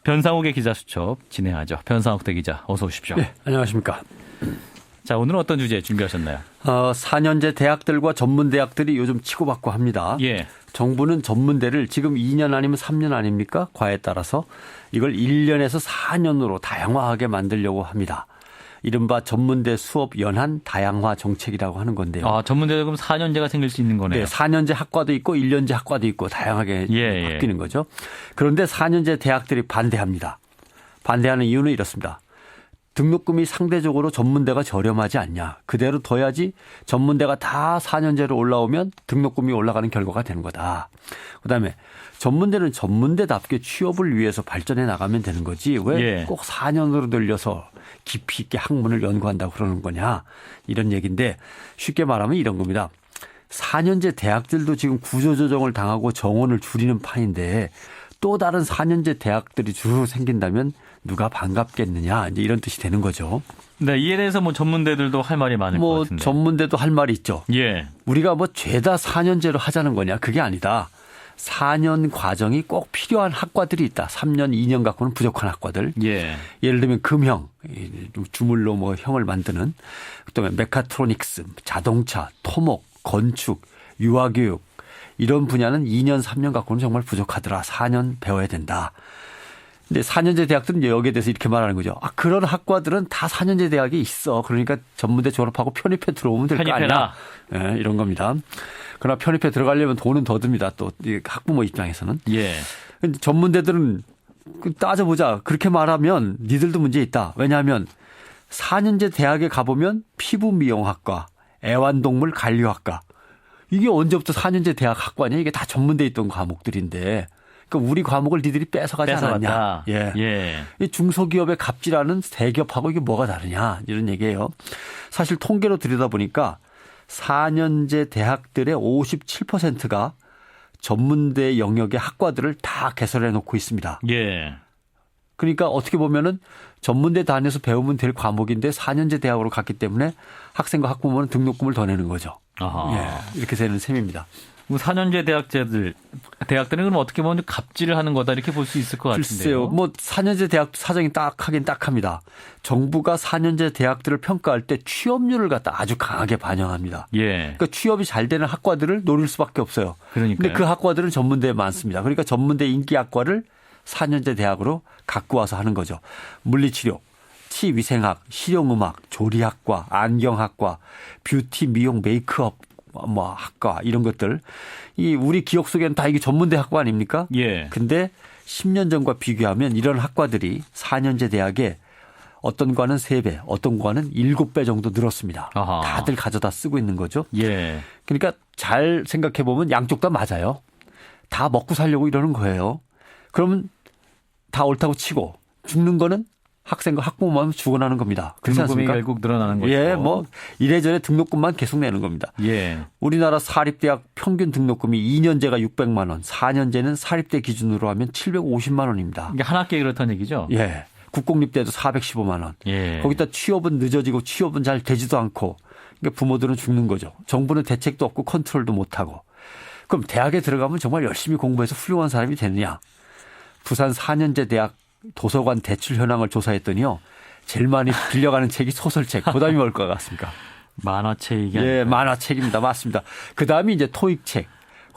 변상욱의 기자수첩 진행하죠. 변상욱 대기자 어서 오십시오. 네, 안녕하십니까. 자, 오늘은 어떤 주제 준비하셨나요? 4년제 대학들과 전문대학들이 요즘 치고받고 합니다. 예. 정부는 전문대를 지금 2년 아니면 3년 아닙니까? 과에 따라서 이걸 1년에서 4년으로 다양화하게 만들려고 합니다. 이른바 전문대 수업 연한 다양화 정책이라고 하는 건데요. 아, 전문대도 그럼 4년제가 생길 수 있는 거네요. 네, 4년제 학과도 있고 1년제 학과도 있고 다양하게 바뀌는 거죠. 그런데 4년제 대학들이 반대합니다. 반대하는 이유는 이렇습니다. 등록금이 상대적으로 전문대가 저렴하지 않냐. 그대로 둬야지 전문대가 다 4년제로 올라오면 등록금이 올라가는 결과가 되는 거다. 그다음에 전문대는 전문대답게 취업을 위해서 발전해 나가면 되는 거지. 왜 꼭 4년으로 늘려서 깊이 있게 학문을 연구한다고 그러는 거냐. 이런 얘기인데 쉽게 말하면 이런 겁니다. 4년제 대학들도 지금 구조조정을 당하고 정원을 줄이는 판인데 또 다른 4년제 대학들이 주로 생긴다면 누가 반갑겠느냐 이제 이런 뜻이 되는 거죠. 네, 이에 대해서 뭐 전문대들도 할 말이 많을 것 같은데. 전문대도 할 말이 있죠. 예. 우리가 뭐 죄다 4년제로 하자는 거냐 그게 아니다. 4년 과정이 꼭 필요한 학과들이 있다. 3년, 2년 갖고는 부족한 학과들. 예. 예를 들면 금형, 주물로 뭐 형을 만드는, 그다음에 메카트로닉스, 자동차, 토목, 건축, 유아교육 이런 분야는 2년, 3년 갖고는 정말 부족하더라. 4년 배워야 된다. 근데 4년제 대학들은 여기에 대해서 이렇게 말하는 거죠. 아, 그런 학과들은 다 4년제 대학이 있어. 그러니까 전문대 졸업하고 편입해 들어오면 될 거 아니야. 네, 이런 겁니다. 그러나 편입해 들어가려면 돈은 더 듭니다. 또 학부모 입장에서는. 예. 근데 전문대들은 따져보자. 그렇게 말하면 니들도 문제 있다. 왜냐하면 4년제 대학에 가보면 피부미용학과, 애완동물 관리학과 이게 언제부터 4년제 대학 학과냐. 이게 다 전문대에 있던 과목들인데 그러니까 우리 과목을 니들이 뺏어가지 않았냐. 예. 이 중소기업의 갑질하는 대기업하고 이게 뭐가 다르냐. 이런 얘기예요. 사실 통계로 들여다보니까 4년제 대학들의 57%가 전문대 영역의 학과들을 다 개설해 놓고 있습니다. 예. 그러니까 어떻게 보면은 전문대 다녀서 배우면 될 과목인데 4년제 대학으로 갔기 때문에 학생과 학부모는 등록금을 더 내는 거죠. 아하. 예. 이렇게 되는 셈입니다. 4년제 대학들은 그럼 어떻게 보면 갑질을 하는 거다 이렇게 볼 수 있을 것 같은데요. 글쎄요. 뭐 4년제 대학 사정이 딱하긴 딱합니다. 정부가 4년제 대학들을 평가할 때 취업률을 갖다 아주 강하게 반영합니다. 예. 그러니까 취업이 잘 되는 학과들을 노릴 수밖에 없어요. 그러니까요. 근데 그 학과들은 전문대에 많습니다. 그러니까 전문대 인기학과를 4년제 대학으로 갖고 와서 하는 거죠. 물리치료, 치위생학, 실용음악, 조리학과, 안경학과, 뷰티, 미용, 메이크업 뭐 학과 이런 것들 이 우리 기억 속에는 다 이게 전문대 학과 아닙니까? 예. 근데 10년 전과 비교하면 이런 학과들이 4년제 대학에 어떤 과는 3배, 어떤 과는 7배 정도 늘었습니다. 아하. 다들 가져다 쓰고 있는 거죠. 예. 그러니까 잘 생각해 보면 양쪽 다 맞아요. 다 먹고 살려고 이러는 거예요. 그러면 다 옳다고 치고 죽는 거는 학생과 학부모만 죽어나는 겁니다. 그렇지 등록금이 않습니까? 결국 늘어나는 거죠. 예, 뭐 이래저래 등록금만 계속 내는 겁니다. 예. 우리나라 사립대학 평균 등록금이 2년제가 600만 원, 4년제는 사립대 기준으로 하면 750만 원입니다. 이게 한 학기에 그렇다는 얘기죠? 예. 국공립대도 415만 원. 예. 거기다 취업은 늦어지고 취업은 잘 되지도 않고 그러니까 부모들은 죽는 거죠. 정부는 대책도 없고 컨트롤도 못하고. 그럼 대학에 들어가면 정말 열심히 공부해서 훌륭한 사람이 되느냐. 부산 4년제 대학 도서관 대출 현황을 조사했더니요. 제일 많이 빌려가는 책이 소설책. 그다음이 뭘 것 같습니까? 만화책이 예, 만화책입니다. 맞습니다. 그다음이 이제 토익책.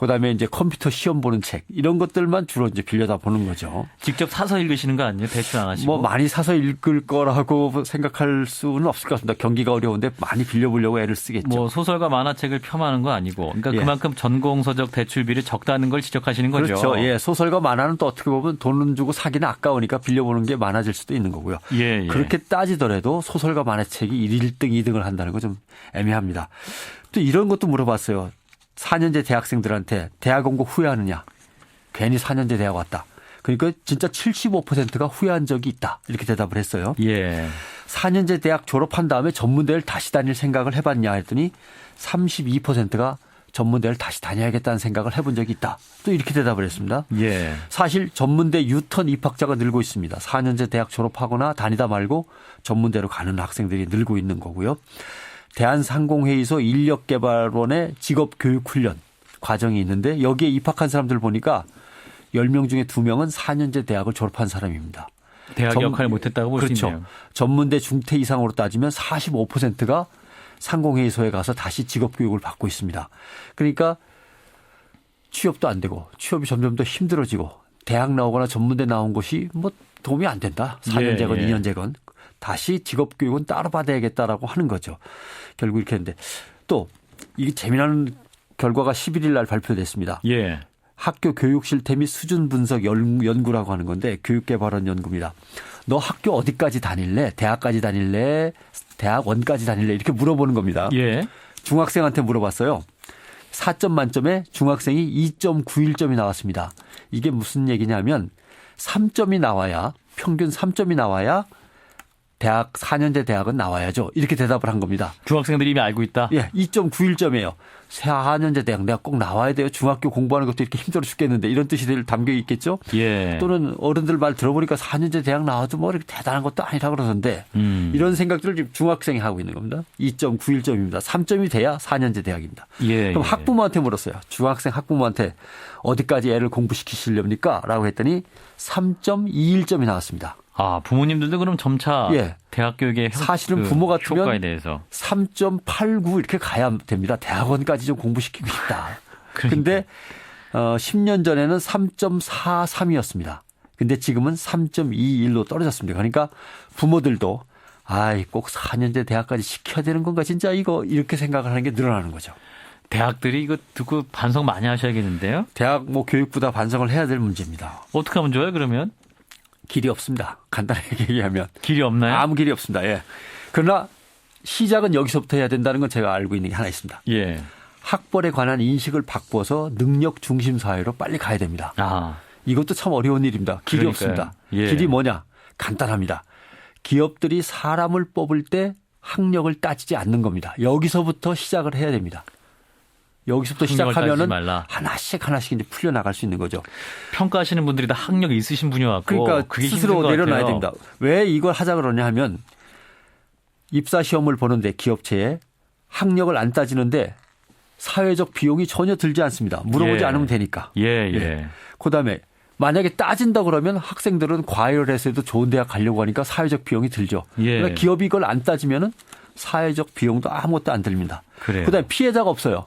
그다음에 이제 컴퓨터 시험 보는 책 이런 것들만 주로 이제 빌려다 보는 거죠. 직접 사서 읽으시는 거 아니에요? 대출 안 하시고? 뭐 많이 사서 읽을 거라고 생각할 수는 없을 것 같습니다. 경기가 어려운데 많이 빌려보려고 애를 쓰겠죠. 뭐 소설과 만화책을 폄하하는 거 아니고, 그러니까 예. 그만큼 그만큼 전공서적 대출비를 적다는 걸 지적하시는 거죠. 그렇죠. 예, 소설과 만화는 또 어떻게 보면 돈은 주고 사기는 아까우니까 빌려보는 게 많아질 수도 있는 거고요. 예. 그렇게 따지더라도 소설과 만화책이 1등, 2등을 한다는 거 좀 애매합니다. 또 이런 것도 물어봤어요. 4년제 대학생들한테 대학 온 거 후회하느냐. 괜히 4년제 대학 왔다. 그러니까 진짜 75%가 후회한 적이 있다. 이렇게 대답을 했어요. 예. 4년제 대학 졸업한 다음에 전문대를 다시 다닐 생각을 해봤냐 했더니 32%가 전문대를 다시 다녀야겠다는 생각을 해본 적이 있다. 또 이렇게 대답을 했습니다. 예. 사실 전문대 유턴 입학자가 늘고 있습니다. 4년제 대학 졸업하거나 다니다 말고 전문대로 가는 학생들이 늘고 있는 거고요. 대한상공회의소 인력개발원의 직업교육훈련 과정이 있는데 여기에 입학한 사람들 보니까 10명 중에 2명은 4년제 대학을 졸업한 사람입니다. 대학 역할을 못했다고 볼 수 그렇죠. 있네요. 전문대 중퇴 이상으로 따지면 45%가 상공회의소에 가서 다시 직업교육을 받고 있습니다. 그러니까 취업도 안 되고 취업이 점점 더 힘들어지고 대학 나오거나 전문대 나온 것이 뭐 도움이 안 된다. 4년제건 2년제건 다시 직업교육은 따로 받아야겠다라고 하는 거죠. 결국 이렇게 했는데 또 이게 재미나는 결과가 11일 날 발표됐습니다. 예. 학교 교육 실태 및 수준 분석 연구라고 하는 건데 교육개발원 연구입니다. 너 학교 어디까지 다닐래? 대학까지 다닐래? 대학원까지 다닐래? 이렇게 물어보는 겁니다. 예. 중학생한테 물어봤어요. 4점 만점에 중학생이 2.91점이 나왔습니다. 이게 무슨 얘기냐면 3점이 나와야 평균 3점이 나와야 대학 4년제 대학은 나와야죠. 이렇게 대답을 한 겁니다. 중학생들이 이미 알고 있다. 예, 2.91점이에요. 4년제 대학 내가 꼭 나와야 돼요. 중학교 공부하는 것도 이렇게 힘들어 죽겠는데 이런 뜻이 담겨 있겠죠. 예. 또는 어른들 말 들어보니까 4년제 대학 나와도 뭐 이렇게 대단한 것도 아니라 그러던데 이런 생각들을 지금 중학생이 하고 있는 겁니다. 2.91점입니다. 3점이 돼야 4년제 대학입니다. 예. 그럼 학부모한테 물었어요. 중학생 학부모한테 어디까지 애를 공부시키시렵니까? 라고 했더니 3.21점이 나왔습니다. 아, 부모님들도 그럼 점차 예. 대학 교육의 사실은 부모 같으면 효과에 대해서 3.89 이렇게 가야 됩니다. 대학원까지 좀 공부시키고 싶다. 그런데 10년 전에는 3.43이었습니다. 근데 지금은 3.21로 떨어졌습니다. 그러니까 부모들도 아이 꼭 4년제 대학까지 시켜야 되는 건가 진짜 이거 이렇게 생각을 하는 게 늘어나는 거죠. 대학들이 이거 듣고 반성 많이 하셔야겠는데요. 대학 뭐 교육부 다 반성을 해야 될 문제입니다. 어떻게 하면 좋아요 그러면? 길이 없습니다. 간단하게 얘기하면. 길이 없나요? 아무 길이 없습니다. 예. 그러나 시작은 여기서부터 해야 된다는 건 제가 알고 있는 게 하나 있습니다. 예. 학벌에 관한 인식을 바꿔서 능력 중심 사회로 빨리 가야 됩니다. 아. 이것도 참 어려운 일입니다. 길이 그러니까요. 없습니다. 예. 길이 뭐냐? 간단합니다. 기업들이 사람을 뽑을 때 학력을 따지지 않는 겁니다. 여기서부터 시작을 해야 됩니다. 여기서부터 시작하면은 하나씩 이제 풀려나갈 수 있는 거죠. 평가하시는 분들이 다 학력이 있으신 분이었고 그러니까 그게 스스로 내려놔야 됩니다. 왜 이걸 하자 그러냐 하면 입사 시험을 보는데 기업체에 학력을 안 따지는데 사회적 비용이 전혀 들지 않습니다. 물어보지 않으면 되니까. 예. 그다음에 만약에 따진다 그러면 학생들은 과외를 해서도 좋은 대학 가려고 하니까 사회적 비용이 들죠. 그러니까 기업이 이걸 안 따지면은 사회적 비용도 아무것도 안 들립니다. 그다음에 피해자가 없어요.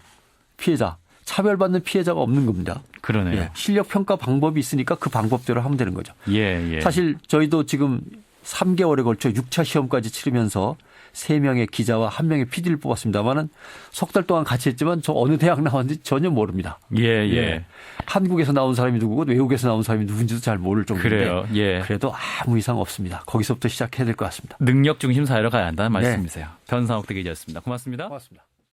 피해자. 차별받는 피해자가 없는 겁니다. 그러네요. 예. 실력 평가 방법이 있으니까 그 방법대로 하면 되는 거죠. 예. 사실 저희도 지금 3개월에 걸쳐 6차 시험까지 치르면서 3명의 기자와 1명의 PD를 뽑았습니다만은 석 달 동안 같이 했지만 저 어느 대학 나왔는지 전혀 모릅니다. 예. 한국에서 나온 사람이 누구고 외국에서 나온 사람이 누군지도 잘 모를 정도인데 그래요. 예. 그래도 아무 이상 없습니다. 거기서부터 시작해야 될 것 같습니다. 능력 중심 사회로 가야 한다는 말씀이세요. 변상욱 대기자였습니다. 고맙습니다. 고맙습니다.